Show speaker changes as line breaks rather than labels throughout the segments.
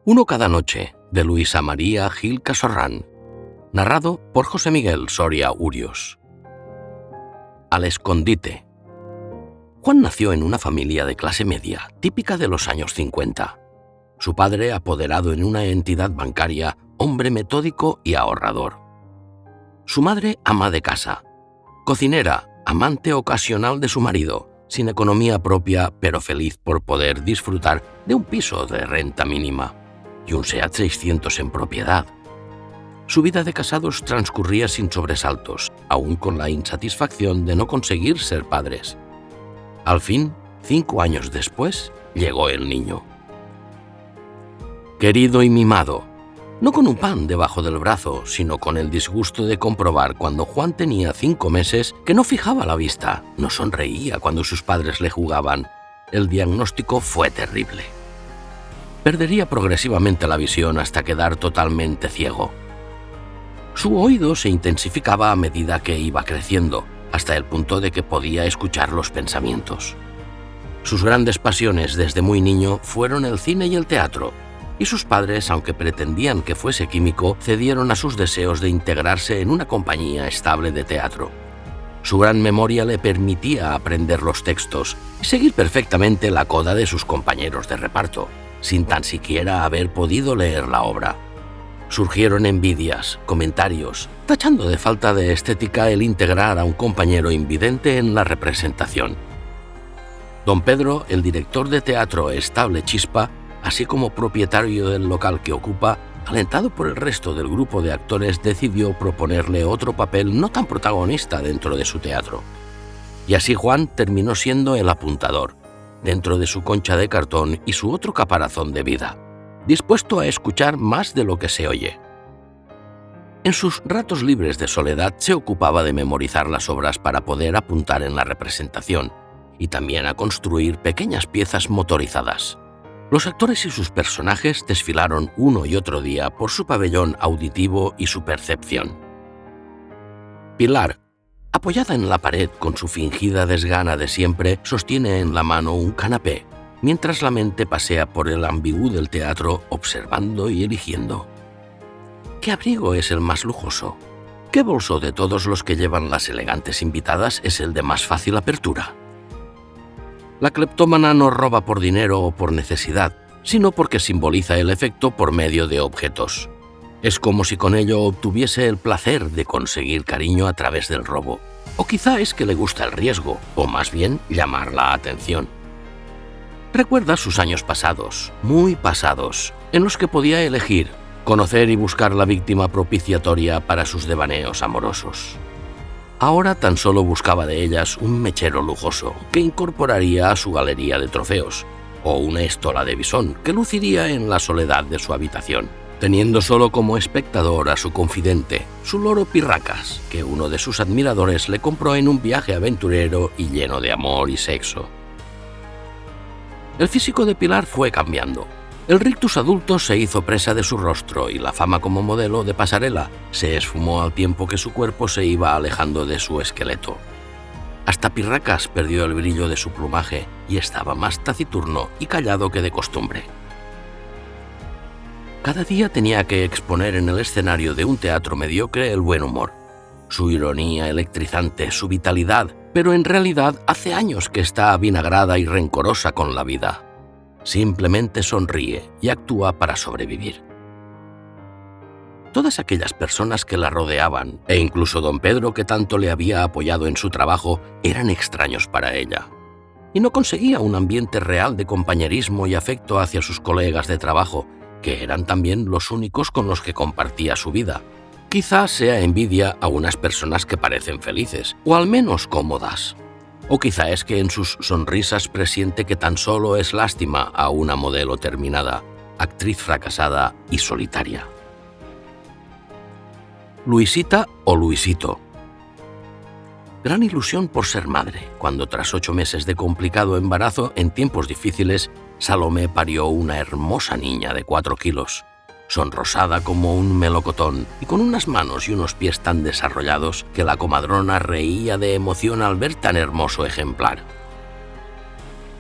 Uno cada noche, de Luisa María Gil Casorrán. Narrado por José Miguel Soria Urios. Al escondite. Juan nació en una familia de clase media, típica de los años 50. Su padre, apoderado en una entidad bancaria, hombre metódico y ahorrador. Su madre, ama de casa. Cocinera, amante ocasional de su marido, sin economía propia, pero feliz por poder disfrutar de un piso de renta mínima y un SEAT 600 en propiedad. Su vida de casados transcurría sin sobresaltos, aún con la insatisfacción de no conseguir ser padres. Al fin, 5 años después, llegó el niño. Querido y mimado, no con un pan debajo del brazo, sino con el disgusto de comprobar cuando Juan tenía 5 meses que no fijaba la vista, no sonreía cuando sus padres le jugaban. El diagnóstico fue terrible. Perdería progresivamente la visión hasta quedar totalmente ciego. Su oído se intensificaba a medida que iba creciendo, hasta el punto de que podía escuchar los pensamientos. Sus grandes pasiones desde muy niño fueron el cine y el teatro, y sus padres, aunque pretendían que fuese químico, cedieron a sus deseos de integrarse en una compañía estable de teatro. Su gran memoria le permitía aprender los textos y seguir perfectamente la coda de sus compañeros de reparto, sin tan siquiera haber podido leer la obra. Surgieron envidias, comentarios, tachando de falta de estética el integrar a un compañero invidente en la representación. Don Pedro, el director de teatro Estable Chispa, así como propietario del local que ocupa, alentado por el resto del grupo de actores, decidió proponerle otro papel no tan protagonista dentro de su teatro. Y así Juan terminó siendo el apuntador, dentro de su concha de cartón y su otro caparazón de vida, dispuesto a escuchar más de lo que se oye. En sus ratos libres de soledad se ocupaba de memorizar las obras para poder apuntar en la representación y también a construir pequeñas piezas motorizadas. Los actores y sus personajes desfilaron uno y otro día por su pabellón auditivo y su percepción. Pilar, apoyada en la pared con su fingida desgana de siempre, sostiene en la mano un canapé, mientras la mente pasea por el ambigú del teatro observando y eligiendo. ¿Qué abrigo es el más lujoso? ¿Qué bolso de todos los que llevan las elegantes invitadas es el de más fácil apertura? La cleptómana no roba por dinero o por necesidad, sino porque simboliza el efecto por medio de objetos. Es como si con ello obtuviese el placer de conseguir cariño a través del robo. O quizá es que le gusta el riesgo, o más bien llamar la atención. Recuerda sus años pasados, muy pasados, en los que podía elegir, conocer y buscar la víctima propiciatoria para sus devaneos amorosos. Ahora tan solo buscaba de ellas un mechero lujoso que incorporaría a su galería de trofeos, o una estola de bisón que luciría en la soledad de su habitación, teniendo solo como espectador a su confidente, su loro Pirracas, que uno de sus admiradores le compró en un viaje aventurero y lleno de amor y sexo. El físico de Pilar fue cambiando. El rictus adulto se hizo presa de su rostro y la fama como modelo de pasarela se esfumó al tiempo que su cuerpo se iba alejando de su esqueleto. Hasta Pirracas perdió el brillo de su plumaje y estaba más taciturno y callado que de costumbre. Cada día tenía que exponer en el escenario de un teatro mediocre el buen humor, su ironía electrizante, su vitalidad, pero en realidad hace años que está avinagrada y rencorosa con la vida. Simplemente sonríe y actúa para sobrevivir. Todas aquellas personas que la rodeaban, e incluso don Pedro, que tanto le había apoyado en su trabajo, eran extraños para ella. Y no conseguía un ambiente real de compañerismo y afecto hacia sus colegas de trabajo, que eran también los únicos con los que compartía su vida. Quizás sea envidia a unas personas que parecen felices, o al menos cómodas. O quizá es que en sus sonrisas presiente que tan solo es lástima a una modelo terminada, actriz fracasada y solitaria. Luisita o Luisito. Gran ilusión por ser madre, cuando tras 8 meses de complicado embarazo en tiempos difíciles, Salomé parió una hermosa niña de 4 kilos. Sonrosada como un melocotón y con unas manos y unos pies tan desarrollados que la comadrona reía de emoción al ver tan hermoso ejemplar.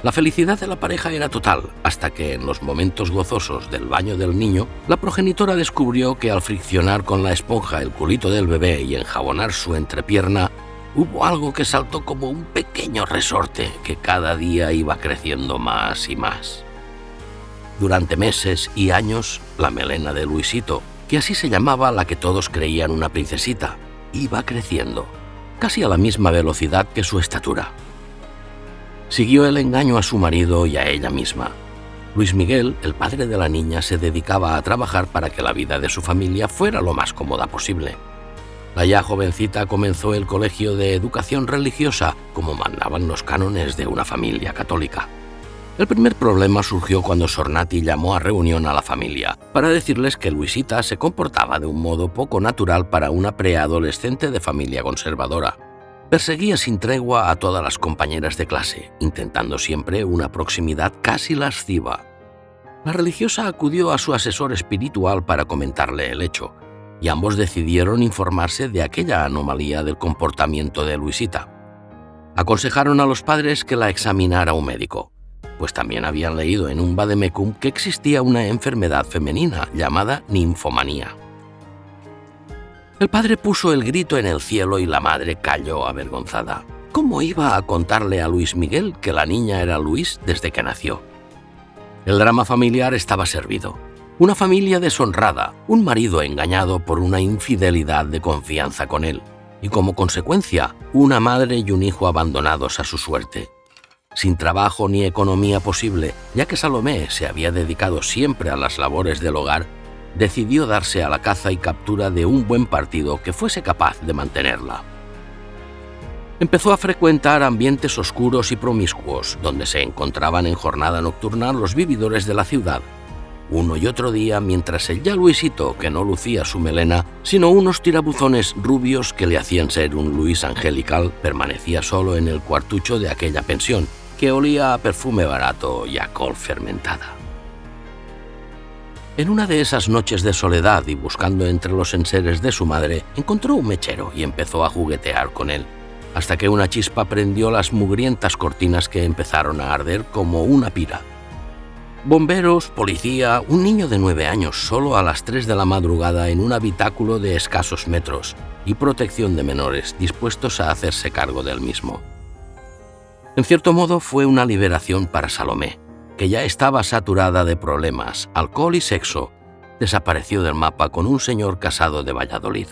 La felicidad de la pareja era total, hasta que en los momentos gozosos del baño del niño, la progenitora descubrió que al friccionar con la esponja el culito del bebé y enjabonar su entrepierna, hubo algo que saltó como un pequeño resorte que cada día iba creciendo más y más. Durante meses y años, la melena de Luisito, que así se llamaba la que todos creían una princesita, iba creciendo, casi a la misma velocidad que su estatura. Siguió el engaño a su marido y a ella misma. Luis Miguel, el padre de la niña, se dedicaba a trabajar para que la vida de su familia fuera lo más cómoda posible. La ya jovencita comenzó el colegio de educación religiosa, como mandaban los cánones de una familia católica. El primer problema surgió cuando Sornati llamó a reunión a la familia para decirles que Luisita se comportaba de un modo poco natural para una preadolescente de familia conservadora. Perseguía sin tregua a todas las compañeras de clase, intentando siempre una proximidad casi lasciva. La religiosa acudió a su asesor espiritual para comentarle el hecho, y ambos decidieron informarse de aquella anomalía del comportamiento de Luisita. Aconsejaron a los padres que la examinara un médico, pues también habían leído en un vademecum que existía una enfermedad femenina llamada ninfomanía. El padre puso el grito en el cielo y la madre calló avergonzada. ¿Cómo iba a contarle a Luis Miguel que la niña era Luis desde que nació? El drama familiar estaba servido. Una familia deshonrada, un marido engañado por una infidelidad de confianza con él, y como consecuencia, una madre y un hijo abandonados a su suerte. Sin trabajo ni economía posible, ya que Salomé se había dedicado siempre a las labores del hogar, decidió darse a la caza y captura de un buen partido que fuese capaz de mantenerla. Empezó a frecuentar ambientes oscuros y promiscuos, donde se encontraban en jornada nocturna los vividores de la ciudad. Uno y otro día, mientras el ya Luisito, que no lucía su melena, sino unos tirabuzones rubios que le hacían ser un Luis angelical, permanecía solo en el cuartucho de aquella pensión, que olía a perfume barato y a col fermentada. En una de esas noches de soledad y buscando entre los enseres de su madre, encontró un mechero y empezó a juguetear con él, hasta que una chispa prendió las mugrientas cortinas que empezaron a arder como una pira. Bomberos, policía, un niño de 9 años solo a las 3 de la madrugada en un habitáculo de escasos metros y protección de menores dispuestos a hacerse cargo del mismo. En cierto modo fue una liberación para Salomé, que ya estaba saturada de problemas, alcohol y sexo. Desapareció del mapa con un señor casado de Valladolid.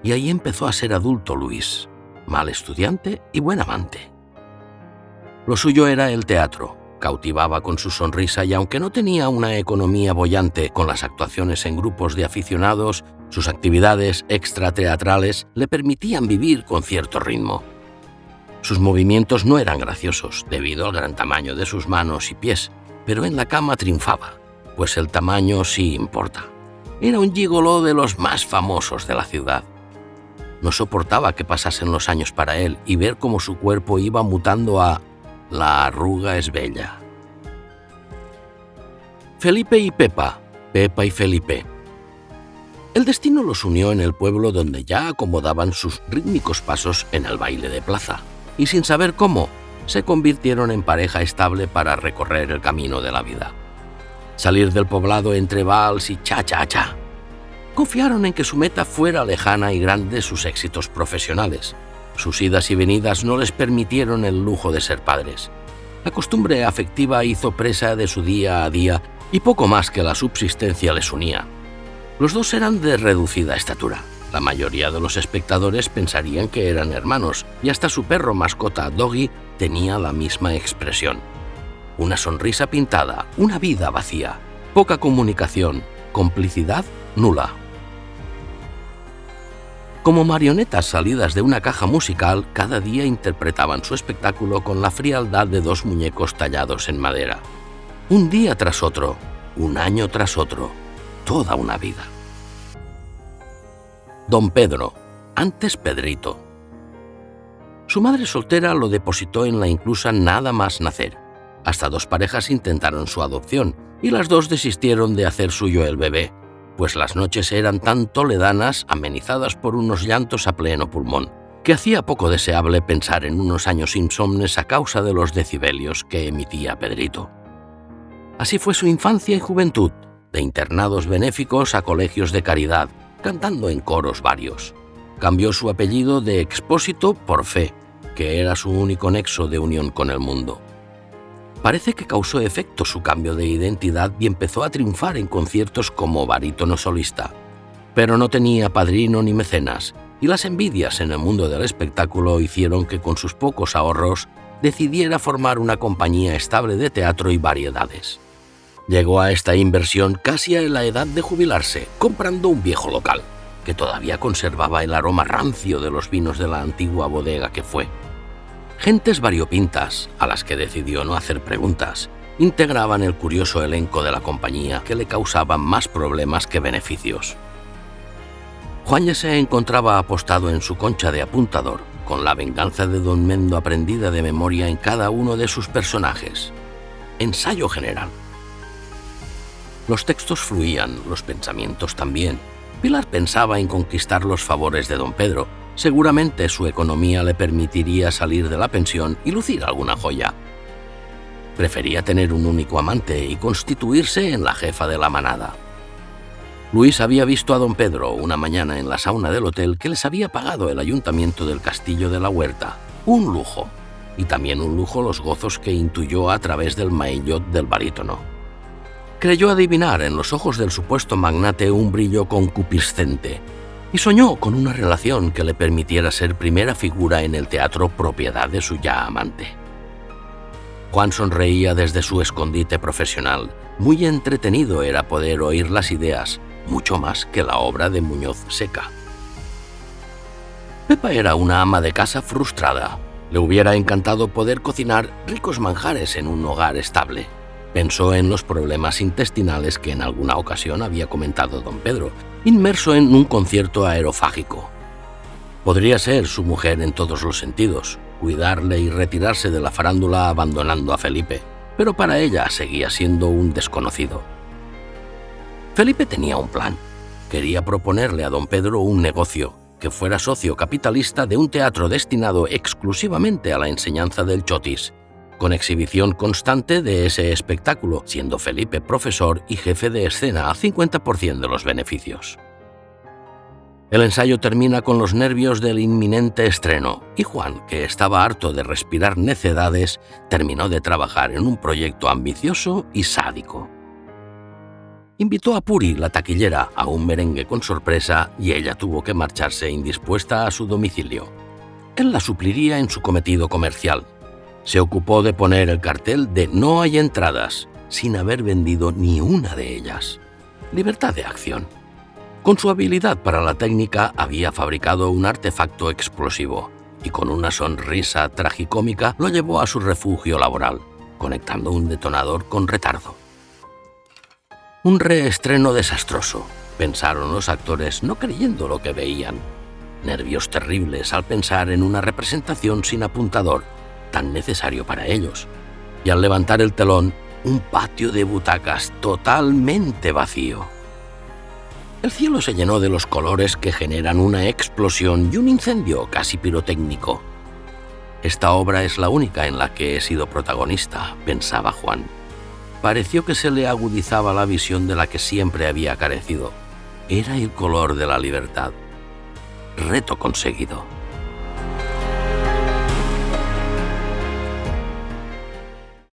Y ahí empezó a ser adulto Luis, mal estudiante y buen amante. Lo suyo era el teatro. Cautivaba con su sonrisa y aunque no tenía una economía boyante con las actuaciones en grupos de aficionados, sus actividades extrateatrales le permitían vivir con cierto ritmo. Sus movimientos no eran graciosos debido al gran tamaño de sus manos y pies, pero en la cama triunfaba, pues el tamaño sí importa. Era un gigoló de los más famosos de la ciudad. No soportaba que pasasen los años para él y ver cómo su cuerpo iba mutando a la arruga es bella. Felipe y Pepa, Pepa y Felipe. El destino los unió en el pueblo donde ya acomodaban sus rítmicos pasos en el baile de plaza, y sin saber cómo, se convirtieron en pareja estable para recorrer el camino de la vida. Salir del poblado entre vals y cha-cha-cha. Confiaron en que su meta fuera lejana y grande sus éxitos profesionales. Sus idas y venidas no les permitieron el lujo de ser padres. La costumbre afectiva hizo presa de su día a día y poco más que la subsistencia les unía. Los dos eran de reducida estatura. La mayoría de los espectadores pensarían que eran hermanos y hasta su perro mascota Doggy tenía la misma expresión. Una sonrisa pintada, una vida vacía, poca comunicación, complicidad nula. Como marionetas salidas de una caja musical, cada día interpretaban su espectáculo con la frialdad de dos muñecos tallados en madera. Un día tras otro, un año tras otro, toda una vida. Don Pedro, antes Pedrito. Su madre soltera lo depositó en la inclusa nada más nacer. Hasta 2 parejas intentaron su adopción y las 2 desistieron de hacer suyo el bebé, pues las noches eran tan toledanas, amenizadas por unos llantos a pleno pulmón, que hacía poco deseable pensar en unos años insomnes a causa de los decibelios que emitía Pedrito. Así fue su infancia y juventud, de internados benéficos a colegios de caridad, cantando en coros varios. Cambió su apellido de Expósito por Fe, que era su único nexo de unión con el mundo. Parece que causó efecto su cambio de identidad y empezó a triunfar en conciertos como barítono solista. Pero no tenía padrino ni mecenas, y las envidias en el mundo del espectáculo hicieron que con sus pocos ahorros decidiera formar una compañía estable de teatro y variedades. Llegó a esta inversión casi a la edad de jubilarse, comprando un viejo local, que todavía conservaba el aroma rancio de los vinos de la antigua bodega que fue. Gentes variopintas, a las que decidió no hacer preguntas, integraban el curioso elenco de la compañía que le causaban más problemas que beneficios. Juan ya se encontraba apostado en su concha de apuntador, con la venganza de don Mendo aprendida de memoria en cada uno de sus personajes. Ensayo general. Los textos fluían, los pensamientos también. Pilar pensaba en conquistar los favores de don Pedro. Seguramente su economía le permitiría salir de la pensión y lucir alguna joya. Prefería tener un único amante y constituirse en la jefa de la manada. Luis había visto a don Pedro una mañana en la sauna del hotel que les había pagado el ayuntamiento del Castillo de la Huerta. Un lujo. Y también un lujo los gozos que intuyó a través del maillot del barítono. Creyó adivinar en los ojos del supuesto magnate un brillo concupiscente y soñó con una relación que le permitiera ser primera figura en el teatro propiedad de su ya amante. Juan sonreía desde su escondite profesional. Muy entretenido era poder oír las ideas, mucho más que la obra de Muñoz Seca. Pepa era una ama de casa frustrada. Le hubiera encantado poder cocinar ricos manjares en un hogar estable. Pensó en los problemas intestinales que en alguna ocasión había comentado don Pedro, inmerso en un concierto aerofágico. Podría ser su mujer en todos los sentidos, cuidarle y retirarse de la farándula abandonando a Felipe, pero para ella seguía siendo un desconocido. Felipe tenía un plan. Quería proponerle a don Pedro un negocio, que fuera socio capitalista de un teatro destinado exclusivamente a la enseñanza del chotis, con exhibición constante de ese espectáculo, siendo Felipe profesor y jefe de escena a 50% de los beneficios. El ensayo termina con los nervios del inminente estreno, y Juan, que estaba harto de respirar necedades, terminó de trabajar en un proyecto ambicioso y sádico. Invitó a Puri, la taquillera, a un merengue con sorpresa y ella tuvo que marcharse indispuesta a su domicilio. Él la supliría en su cometido comercial. Se ocupó de poner el cartel de "No hay entradas", sin haber vendido ni una de ellas. Libertad de acción. Con su habilidad para la técnica había fabricado un artefacto explosivo y con una sonrisa tragicómica lo llevó a su refugio laboral, conectando un detonador con retardo. Un reestreno desastroso, pensaron los actores, no creyendo lo que veían. Nervios terribles al pensar en una representación sin apuntador, tan necesario para ellos. Y al levantar el telón, un patio de butacas totalmente vacío. El cielo se llenó de los colores que generan una explosión y un incendio casi pirotécnico. Esta obra es la única en la que he sido protagonista, pensaba Juan. Pareció que se le agudizaba la visión de la que siempre había carecido. Era el color de la libertad. Reto conseguido.